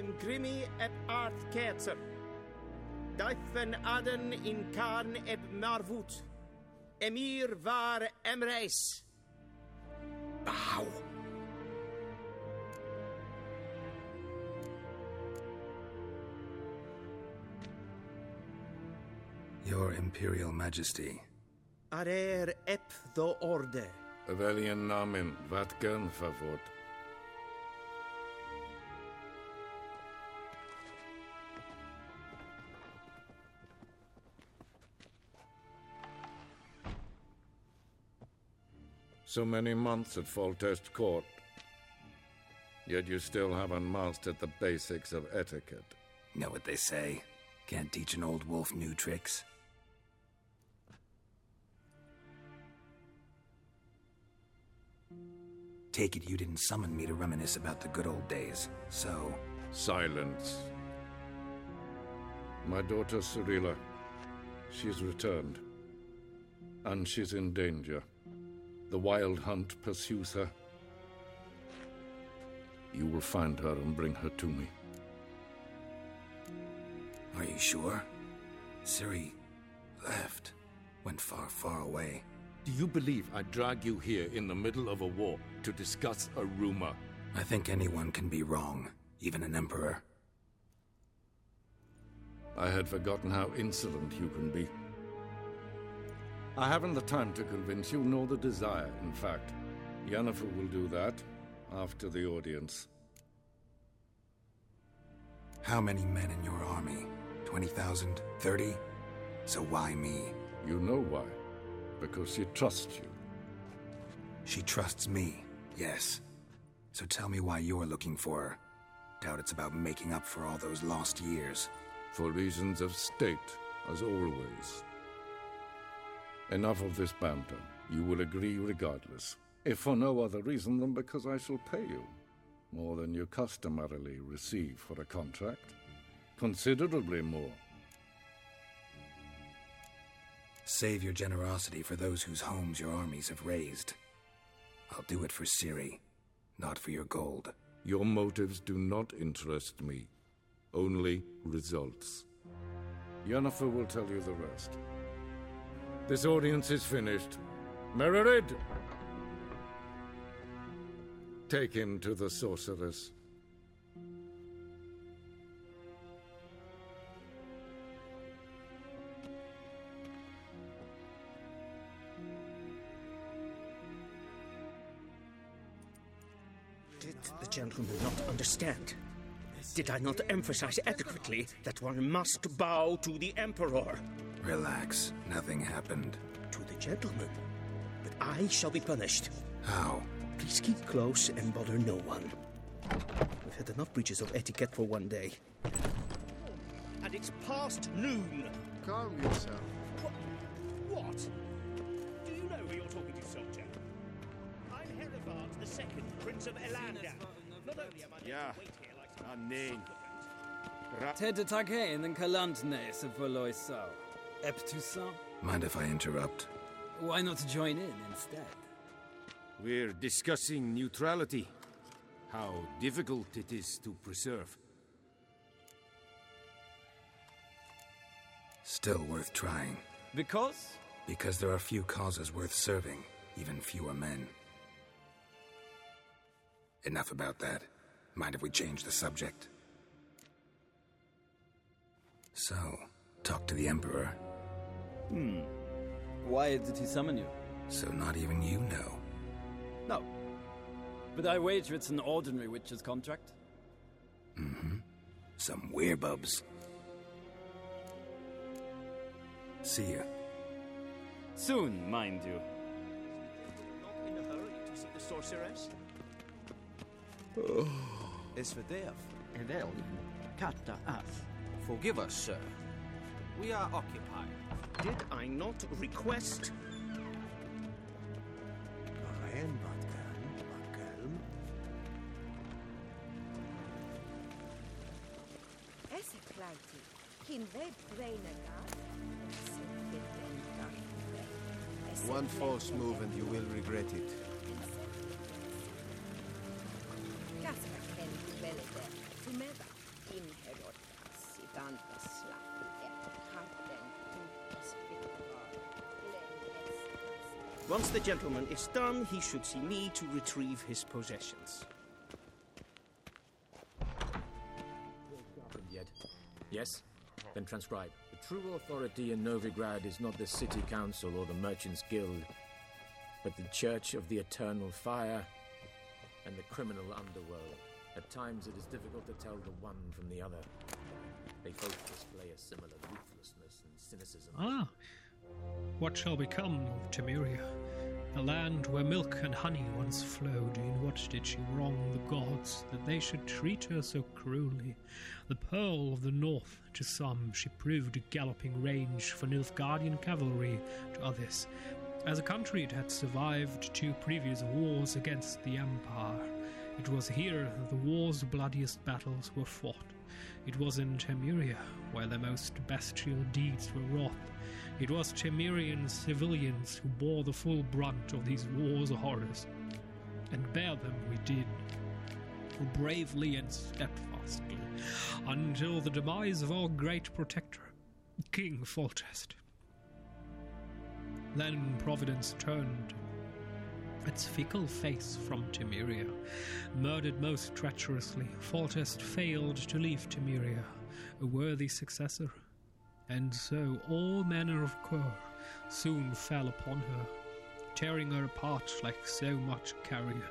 im grimi eb art ketzer. Daifen aden in karn eb marvut. Emir var emreis. Bow. Your Imperial Majesty. Arer ep do orde. Evelian namen, wat gern favort. So many months at Foltest Court, yet you still haven't mastered the basics of etiquette. Know what they say? Can't teach an old wolf new tricks. Take it you didn't summon me to reminisce about the good old days, so... Silence. My daughter Cirilla, she's returned. And she's in danger. The Wild Hunt pursues her. You will find her and bring her to me. Are you sure? Ciri left. Went far, far away. Do you believe I drag you here in the middle of a war to discuss a rumor? I think anyone can be wrong, even an emperor. I had forgotten how insolent you can be. I haven't the time to convince you, nor the desire, in fact. Yennefer will do that after the audience. How many men in your army? 20,000? 30? So why me? You know why. Because she trusts you. She trusts me, yes. So tell me why you're looking for her. Doubt it's about making up for all those lost years. For reasons of state, as always. Enough of this banter. You will agree regardless. If for no other reason than because I shall pay you. More than you customarily receive for a contract. Considerably more. Save your generosity for those whose homes your armies have razed. I'll do it for Ciri, not for your gold. Your motives do not interest me. Only results. Yennefer will tell you the rest. This audience is finished. Mererid! Take him to the sorceress. Did the gentleman not understand? Did I not emphasize adequately that one must bow to the Emperor? Relax. Nothing happened. To the gentleman. But I shall be punished. How? Please keep close and bother no one. We've had enough breaches of etiquette for one day. And it's past noon. Calm yourself. What? Do you know who you're talking to, soldier? I'm Herivard II, Prince of Elander. Not only am I Ja, wait here like nee. Tedde taghein en kalantnes of Voloisau. Eptusan? Mind if I interrupt? Why not join in instead? We're discussing neutrality. How difficult it is to preserve. Still worth trying. Because? Because there are few causes worth serving, even fewer men. Enough about that. Mind if we change the subject? So, talk to the Emperor. Why did he summon you? So not even you know. No. But I wager it's an ordinary witch's contract. Mm-hmm. Some werebubs. See ya. Soon, mind you. not in a hurry to see the sorceress? Esvedev, Evel, Kata Ath. Forgive us, sir. We are occupied. Did I not request? One false move and you will regret it. Once the gentleman is done, he should see me to retrieve his possessions. Yet. Yes? Then transcribe. The true authority in Novigrad is not the city council or the merchants' guild, but the Church of the Eternal Fire and the criminal underworld. At times it is difficult to tell the one from the other. They both display a similar ruthlessness and cynicism. Ah, what shall become of Temeria? A land where milk and honey once flowed. In what did she wrong the gods, that they should treat her so cruelly? The pearl of the north, to some she proved a galloping range for Nilfgaardian cavalry, to others. As a country it had survived 2 previous wars against the Empire. It was here the war's bloodiest battles were fought. It was in Temeria where the most bestial deeds were wrought. It was Temerian civilians who bore the full brunt of these war's horrors. And bear them we did, bravely and steadfastly, until the demise of our great protector, King Foltest. Then Providence turned its fickle face from Temeria. Murdered most treacherously, Foltest failed to leave Temeria, a worthy successor. And so all manner of cur soon fell upon her, tearing her apart like so much carrion.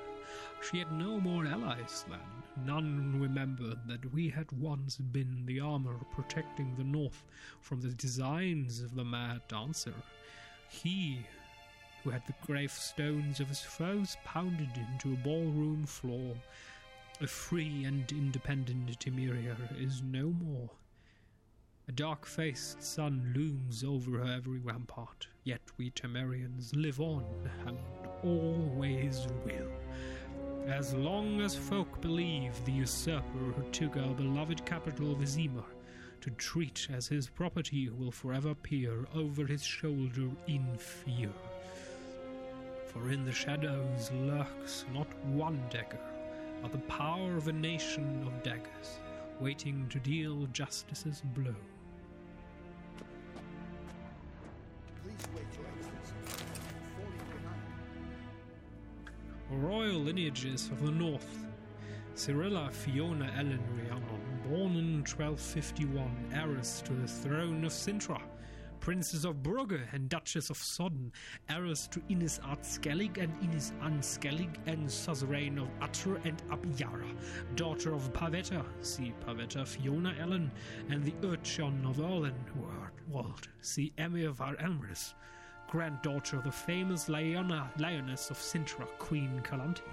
She had no more allies then. None remembered that we had once been the armor protecting the north from the designs of the mad dancer. He who had the gravestones of his foes pounded into a ballroom floor. A free and independent Temeria is no more. A dark-faced sun looms over her every rampart, yet we Temerians live on, and always will. As long as folk believe the usurper who took our beloved capital Vizima to treat as his property will forever peer over his shoulder in fear. For in the shadows lurks not one dagger, but the power of a nation of daggers, waiting to deal justice's blow. Please wait, Your Excellency. Falling behind. Royal lineages of the north. Cyrilla Fiona Ellen Rhiannon, born in 1251, heiress to the throne of Sintra, Princess of Brugge and Duchess of Sodden, heiress to Innis Art Skellig and Innis An Skellig, and suzerain of Utter and Abyara, daughter of Pavetta, see Pavetta Fiona Ellen, and the Urchin of Erlenwald, see Emir var Elmris, granddaughter of the famous lioness of Sintra, Queen Calanthe,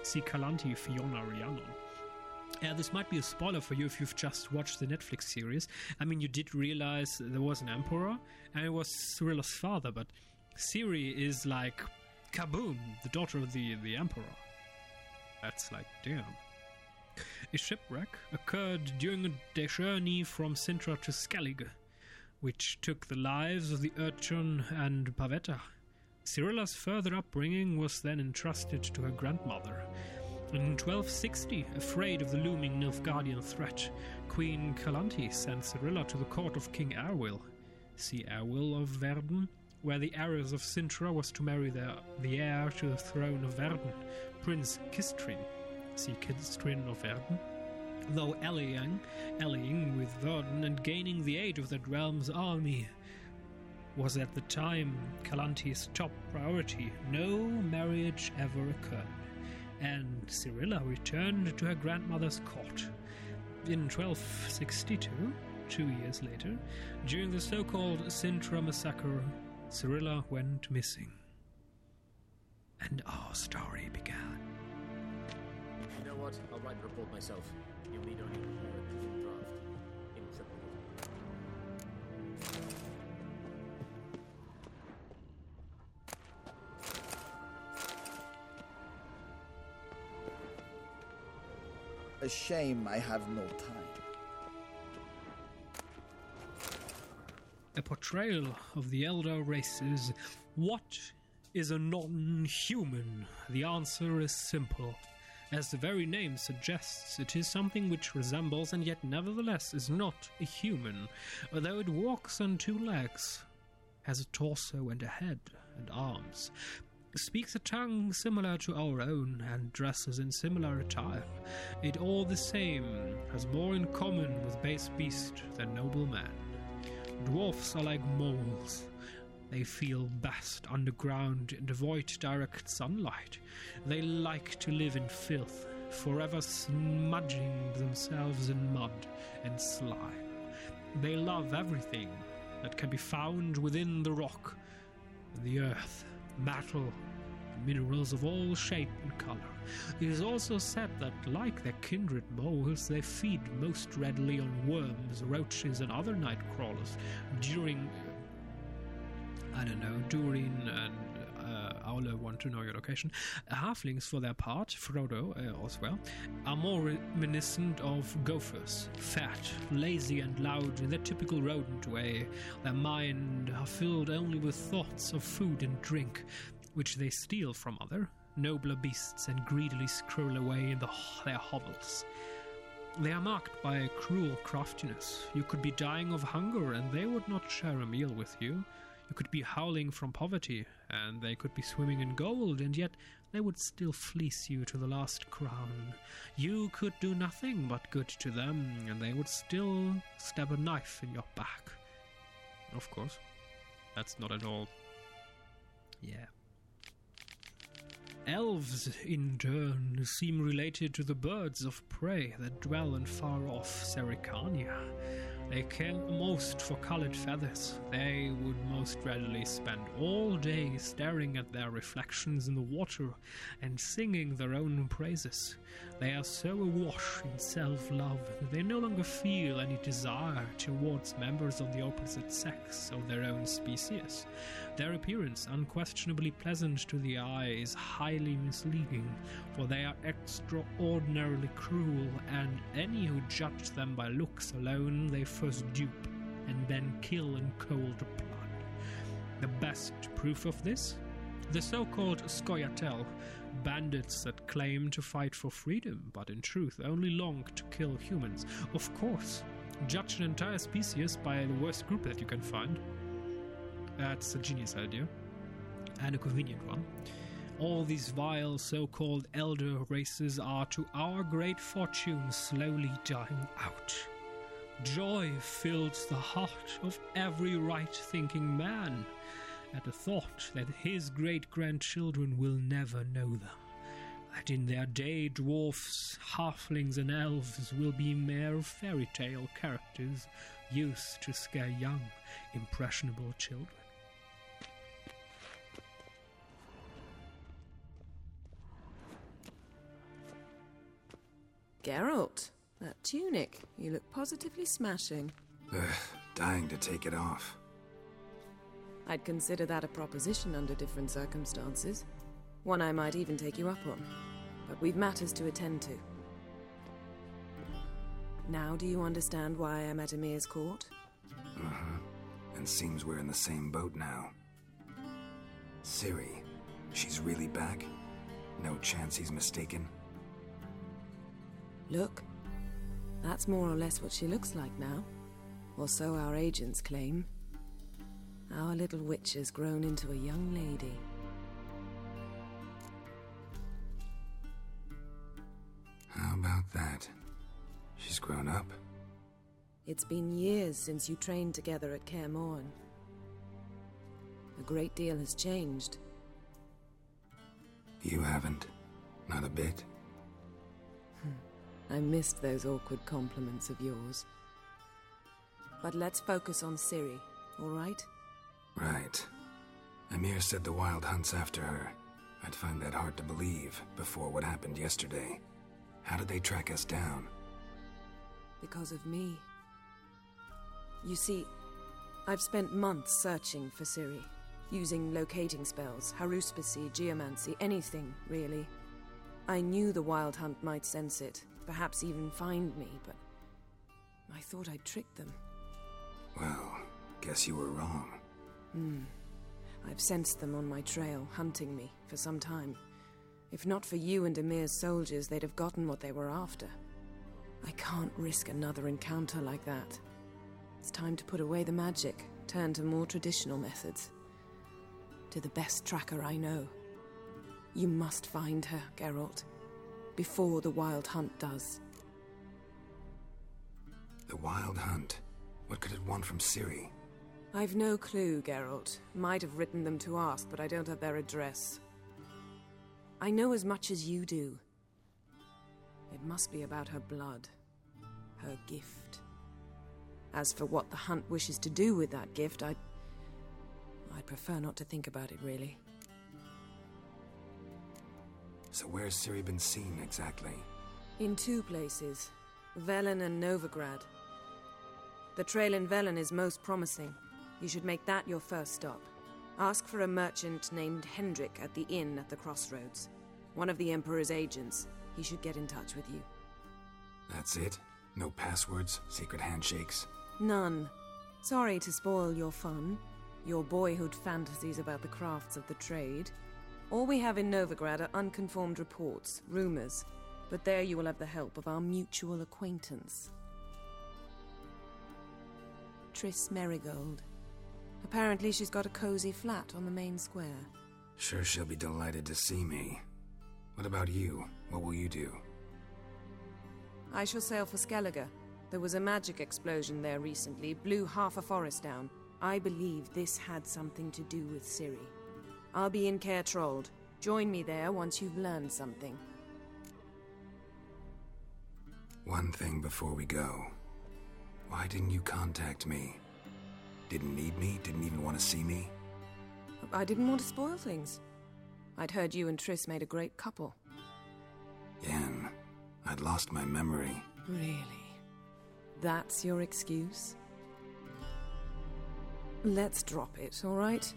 see Calanthe Fiona Rhiannon. This might be a spoiler for you if you've just watched the Netflix series. I mean, you did realize there was an emperor, and it was Cyrilla's father, but Ciri is like Kaboom, the daughter of the emperor. That's like, damn. A shipwreck occurred during a journey from Sintra to Skellig, which took the lives of the Urchin and Pavetta. Cyrilla's further upbringing was then entrusted to her grandmother. In 1260, afraid of the looming Nilfgaardian threat, Queen Calanthe sent Cyrilla to the court of King Erwyl, see Erwyl of Verden, where the heiress of Sintra was to marry the heir to the throne of Verden, Prince Kistrin, see Kistrin of Verden. Though allying with Verden and gaining the aid of that realm's army was at the time Calanthe's top priority, no marriage ever occurred, and Cyrilla returned to her grandmother's court. In 1262, 2 years later, during the so-called Sintra massacre, Cyrilla went missing. And our story began. You know what? I'll write the report myself. You'll need only prepare a clean draft. In triple. A shame I have no time. A portrayal of the elder races. What is a non-human? The answer is simple. As the very name suggests, it is something which resembles and yet nevertheless is not a human, although it walks on 2 legs, has a torso and a head, and arms, speaks a tongue similar to our own, and dresses in similar attire. It all the same has more in common with base beast than noble man. Dwarfs are like moles. They feel best underground and avoid direct sunlight. They like to live in filth, forever smudging themselves in mud and slime. They love everything that can be found within the rock, the earth, metal, minerals of all shape and color. It is also said that, like their kindred moles, they feed most readily on worms, roaches, and other night crawlers during Aula want to know your location. Halflings, for their part, Frodo as well, are more reminiscent of gophers, fat, lazy, and loud in their typical rodent way. Their mind are filled only with thoughts of food and drink, which they steal from other, nobler beasts and greedily scroll away in their hovels. They are marked by cruel craftiness. You could be dying of hunger and they would not share a meal with you. You could be howling from poverty, and they could be swimming in gold, and yet they would still fleece you to the last crown. You could do nothing but good to them, and they would still stab a knife in your back. Of course, that's not at all... Yeah. Elves, in turn, seem related to the birds of prey that dwell in far-off Sericania. They care most for colored feathers. They would most readily spend all day staring at their reflections in the water and singing their own praises. They are so awash in self-love that they no longer feel any desire towards members of the opposite sex of their own species. Their appearance, unquestionably pleasant to the eye, is highly misleading, for they are extraordinarily cruel, and any who judge them by looks alone they first dupe and then kill in cold blood. The best proof of this? The so-called Scoia'tael, bandits that claim to fight for freedom, but in truth only long to kill humans. Of course, judge an entire species by the worst group that you can find. That's a genius idea, and a convenient one. All these vile so-called elder races are, to our great fortune, slowly dying out. Joy fills the heart of every right-thinking man at the thought that his great-grandchildren will never know them, that in their day dwarfs, halflings, and elves will be mere fairy-tale characters used to scare young, impressionable children. Geralt, that tunic, you look positively smashing. Dying to take it off. I'd consider that a proposition under different circumstances. One I might even take you up on. But we've matters to attend to. Now do you understand why I'm at Emir's court? Uh-huh. And seems we're in the same boat now. Ciri, she's really back? No chance he's mistaken? Look, that's more or less what she looks like now. Or so our agents claim. Our little witch has grown into a young lady. How about that? She's grown up? It's been years since you trained together at Kaer Morhen. A great deal has changed. You haven't? Not a bit? I missed those awkward compliments of yours. But let's focus on Ciri, all right? Right. Emir said the Wild Hunt's after her. I'd find that hard to believe before what happened yesterday. How did they track us down? Because of me. You see, I've spent months searching for Ciri, using locating spells, haruspicy, geomancy, anything, really. I knew the Wild Hunt might sense it, perhaps even find me, but I thought I'd tricked them. Well, guess you were wrong. I've sensed them on my trail, hunting me, for some time. If not for you and Emir's soldiers, they'd have gotten what they were after. I can't risk another encounter like that. It's time to put away the magic, turn to more traditional methods. to the best tracker I know. You must find her, Geralt, before the Wild Hunt does. The Wild Hunt? What could it want from Ciri? I've no clue, Geralt. Might have written them to ask, but I don't have their address. I know as much as you do. It must be about her blood. Her gift. As for what the Hunt wishes to do with that gift, I'd prefer not to think about it, really. So where's Ciri been seen, exactly? In 2 places. Velen and Novigrad. The trail in Velen is most promising. You should make that your first stop. Ask for a merchant named Hendrik at the inn at the crossroads. One of the Emperor's agents. He should get in touch with you. That's it? No passwords? Secret handshakes? None. Sorry to spoil your fun. Your boyhood fantasies about the crafts of the trade. All we have in Novigrad are unconfirmed reports, rumors. But there you will have the help of our mutual acquaintance. Triss Merigold. Apparently she's got a cozy flat on the main square. Sure she'll be delighted to see me. What about you? What will you do? I shall sail for Skellige. There was a magic explosion there recently, blew half a forest down. I believe this had something to do with Ciri. I'll be in Caer Trolde. Join me there once you've learned something. One thing before we go. Why didn't you contact me? Didn't need me? Didn't even want to see me? I didn't want to spoil things. I'd heard you and Triss made a great couple. Yen, I'd lost my memory. Really? That's your excuse? Let's drop it, all right?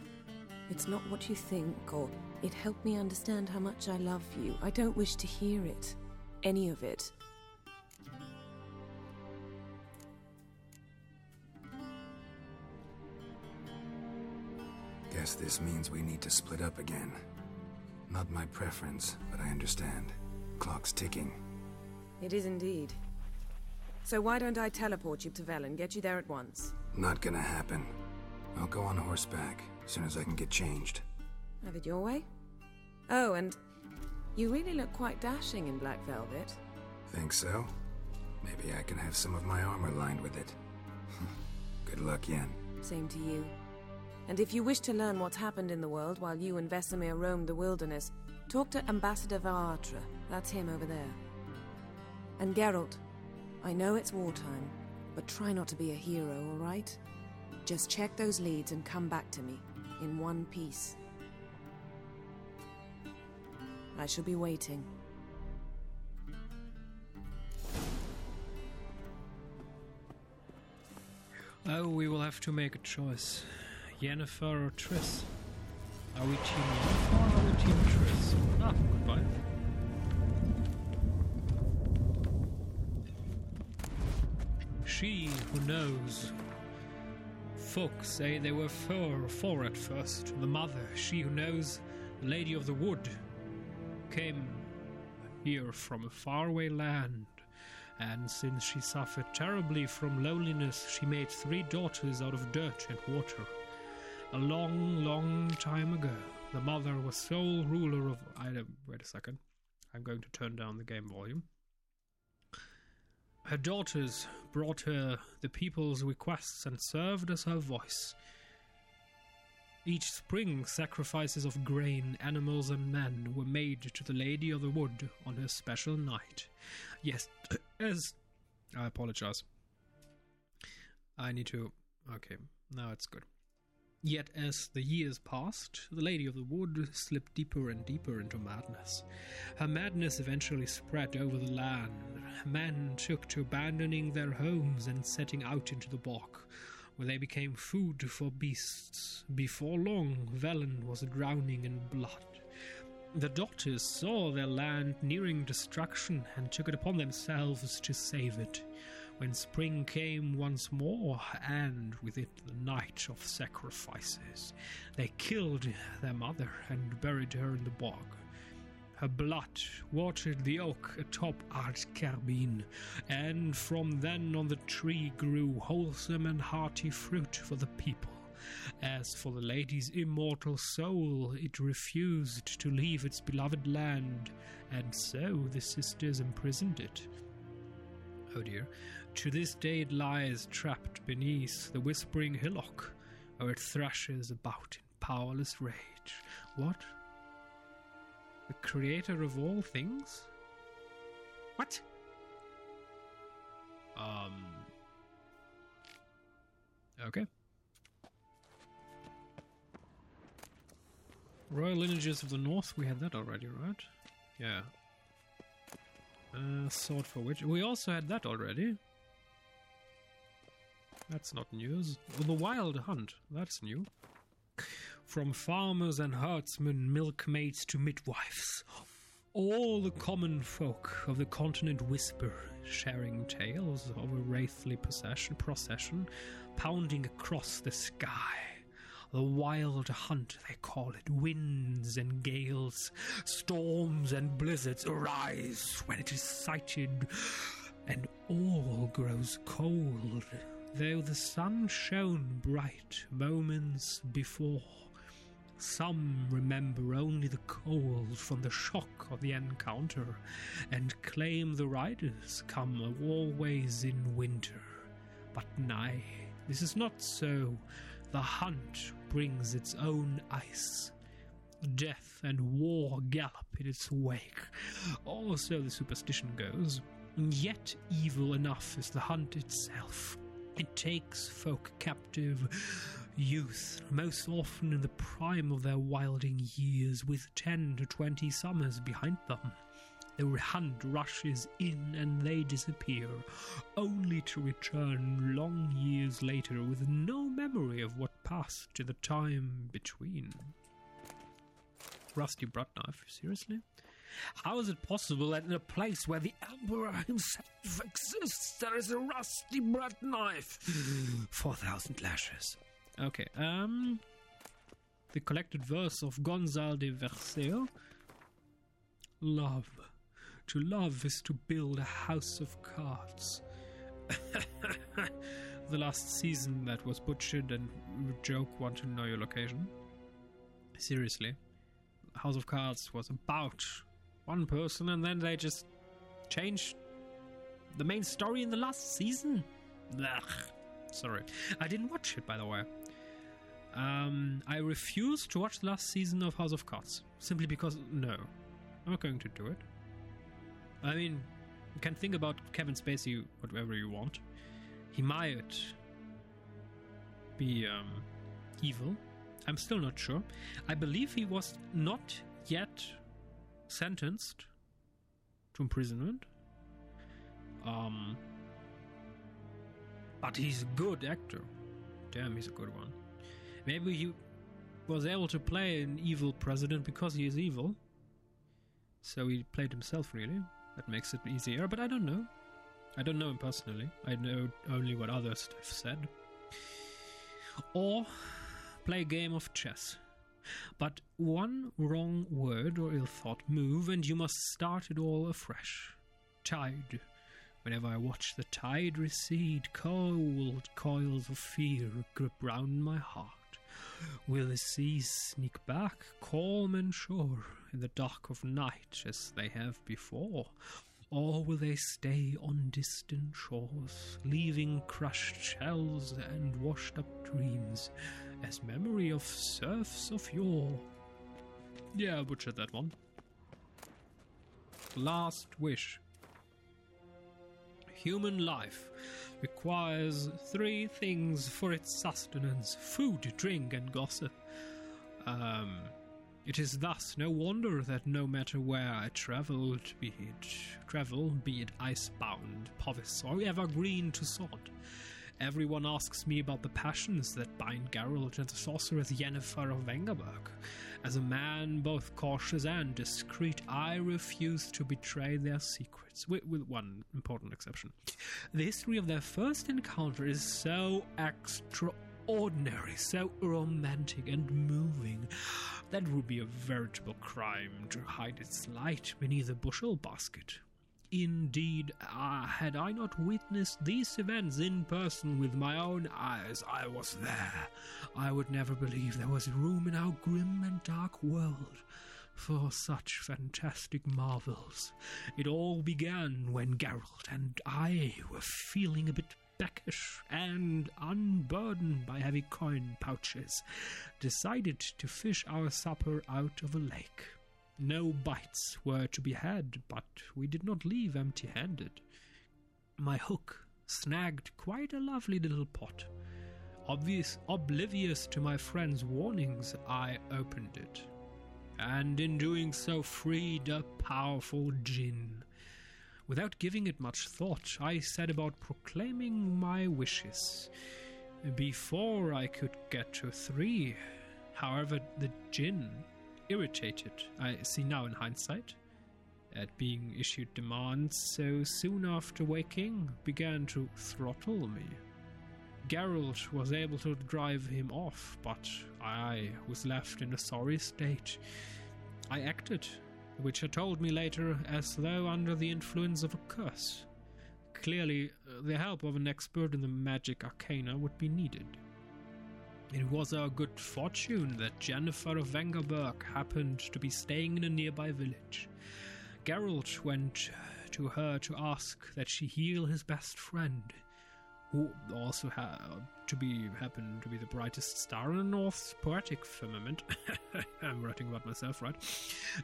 It's not what you think, or it helped me understand how much I love you. I don't wish to hear it. Any of it. Guess this means we need to split up again. Not my preference, but I understand. Clock's ticking. It is indeed. So why don't I teleport you to Velen, get you there at once? Not gonna happen. I'll go on horseback, as soon as I can get changed. Have it your way? Oh, and you really look quite dashing in black velvet. Think so? Maybe I can have some of my armor lined with it. Good luck, Yen. Same to you. And if you wish to learn what's happened in the world while you and Vesemir roamed the wilderness, talk to Ambassador Vaatra. That's him over there. And Geralt, I know it's wartime, but try not to be a hero, all right? Just check those leads and come back to me, in one piece. I shall be waiting. Oh, we will have to make a choice. Yennefer or Triss? Are we team Yennefer or are we team Triss? Ah, goodbye. She who knows. Folk say they were for at first. The mother, she who knows, the Lady of the Wood, came here from a faraway land, and since she suffered terribly from loneliness, she made 3 daughters out of dirt and water. A long, long time ago, the mother was sole ruler of... Wait a second. I'm going to turn down the game volume. Her daughters brought her the people's requests and served as her voice. Each spring, sacrifices of grain, animals, and men were made to the Lady of the Wood on her special night. Yes, as... I apologize. I need to... Okay, now it's good. Yet as the years passed, the Lady of the Wood slipped deeper and deeper into madness. Her madness eventually spread over the land. Men took to abandoning their homes and setting out into the bog, where they became food for beasts. Before long, Velen was drowning in blood. The daughters saw their land nearing destruction and took it upon themselves to save it. When spring came once more, and with it the night of sacrifices, they killed their mother and buried her in the bog. Her blood watered the oak atop Ard Carbine, and from then on the tree grew wholesome and hearty fruit for the people, As for the lady's immortal soul, it refused to leave its beloved land, and so the sisters imprisoned it. Oh dear. To this day it lies trapped beneath the whispering hillock, where it thrashes about in powerless rage. What? The creator of all things? What? Okay. Royal Lineages of the North, we had that already, right? Yeah. Sword for Witch. We also had that already. That's not news. The Wild Hunt, that's new. From farmers and herdsmen, milkmaids to midwives, all the common folk of the continent whisper, sharing tales of a wraithly procession pounding across the sky. The Wild Hunt, they call it. Winds and gales, storms and blizzards arise when it is sighted, and all grows cold, though the sun shone bright moments before. Some remember only the cold from the shock of the encounter, and claim the riders come always in winter. But nay, this is not so. The hunt brings its own ice. Death and war gallop in its wake. Or so the superstition goes. Yet evil enough is the hunt itself. It takes folk captive, youth, most often in the prime of their wilding years, with 10 to 20 summers behind them. The hunt rushes in and they disappear, only to return long years later with no memory of what passed in the time between. Rusty Broodknife, seriously? How is it possible that in a place where the Emperor himself exists, there is a rusty Broodknife? 4,000 lashes. Okay, the collected verse of Gonzalo de Verseo. Love. To love is to build a house of cards. The last season that was butchered and joke want to know your location. Seriously. House of Cards was about one person and then they just changed the main story in the last season. Ugh. Sorry. I didn't watch it, by the way. I refused to watch the last season of House of Cards. Simply because, no. I'm not going to do it. I mean, you can think about Kevin Spacey whatever you want. He might be evil. I'm still not sure. I believe he was not yet sentenced to imprisonment. But he's a good actor. Damn, he's a good one. Maybe he was able to play an evil president because he is evil. So he played himself, really. That makes it easier, but I don't know. I don't know him personally. I know only what others have said. Or play a game of chess. But one wrong word or ill-thought move and you must start it all afresh. Tide. Whenever I watch the tide recede, cold coils of fear grip round my heart. Will the seas sneak back, calm and sure, in the dark of night as they have before? Or will they stay on distant shores, leaving crushed shells and washed-up dreams as memory of serfs of yore? Yeah, I butchered that one. Last wish. Human life requires 3 things for its sustenance: food, drink, and gossip. It is thus no wonder that no matter where I travel, be it icebound, Povis, or evergreen to sod, everyone asks me about the passions that bind Geralt and the sorceress Yennefer of Vengerberg. As a man both cautious and discreet, I refuse to betray their secrets, with one important exception. The history of their first encounter is so extraordinary, so romantic and moving, that it would be a veritable crime to hide its light beneath a bushel basket. Indeed, had I not witnessed these events in person with my own eyes, I was there. I would never believe there was room in our grim and dark world for such fantastic marvels. It all began when Geralt and I were feeling a bit peckish and, unburdened by heavy coin pouches, decided to fish our supper out of a lake. No bites were to be had, but we did not leave empty-handed. My hook snagged quite a lovely little pot. Oblivious to my friend's warnings, I opened it, and in doing so freed a powerful djinn. Without giving it much thought, I set about proclaiming my wishes. Before I could get to 3, however, the djinn, irritated, I see now in hindsight, at being issued demands so soon after waking, began to throttle me. Geralt was able to drive him off, but I was left in a sorry state. I acted, the Witcher told me later, as though under the influence of a curse. Clearly, the help of an expert in the magic arcana would be needed. It was our good fortune that Jennifer of Vengerberg happened to be staying in a nearby village. Geralt went to her to ask that she heal his best friend, who also happened to be the brightest star in the North's poetic firmament. I'm writing about myself, right?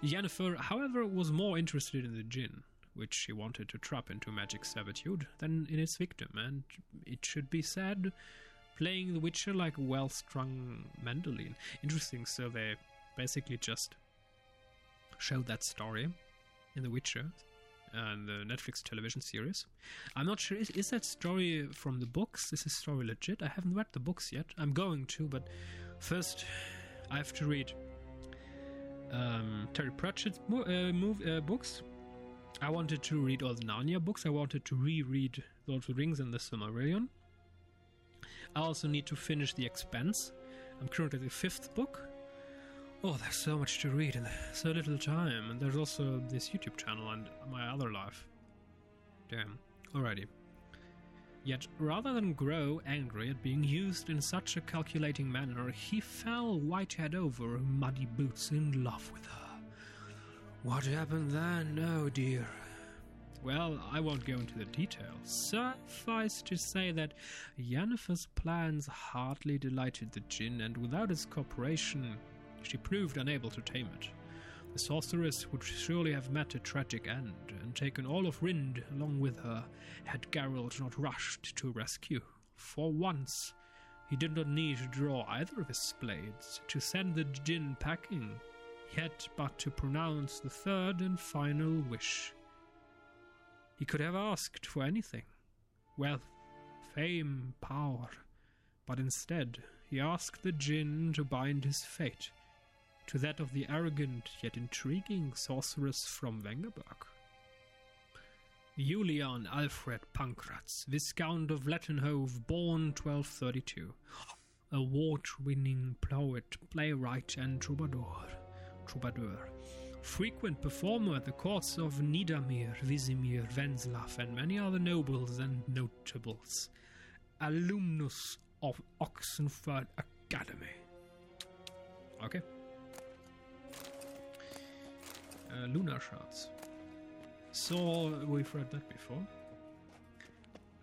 Jennifer, however, was more interested in the djinn, which she wanted to trap into magic servitude, than in its victim, and it should be said, playing the Witcher like a well-strung mandolin. Interesting, so they basically just showed that story in The Witcher and the Netflix television series. I'm not sure, is that story from the books? Is this story legit? I haven't read the books yet. I'm going to, but first I have to read Terry Pratchett's books. I wanted to read all the Narnia books. I wanted to reread Lord of the Rings and the Silmarillion. I also need to finish The Expanse. I'm currently at the 5th book. Oh, there's so much to read and so little time. And there's also this YouTube channel and my other life. Damn. Alrighty. Yet, rather than grow angry at being used in such a calculating manner, he fell white head over muddy boots in love with her. What happened then? Oh dear. Well, I won't go into the details. Suffice to say that Yennefer's plans hardly delighted the djinn, and without his cooperation, she proved unable to tame it. The sorceress would surely have met a tragic end, and taken all of Rind along with her, had Geralt not rushed to rescue. For once, he did not need to draw either of his blades to send the djinn packing. He had but to pronounce the third and final wish. He could have asked for anything, wealth, fame, power, but instead he asked the djinn to bind his fate to that of the arrogant yet intriguing sorceress from Vengerberg. Julian Alfred Pankratz, Viscount of Lettenhove, born 1232, award-winning poet, playwright and troubadour. Frequent performer at the courts of Niedermir, Visimir, Wenzlaff, and many other nobles and notables. Alumnus of Oxenford Academy. Okay. Lunar Shards. So, we've read that before.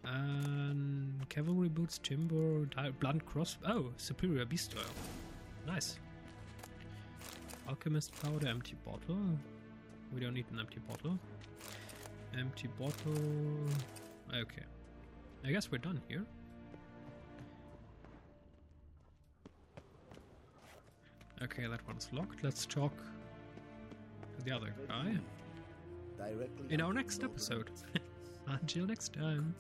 And Cavalry Boots, Timber, Blunt Cross... Oh, Superior Beast Oil. Nice. Alchemist Powder, empty bottle. We don't need an empty bottle. Empty bottle... Okay. I guess we're done here. Okay, that one's locked. Let's talk to the other guy in our next episode. Until next time.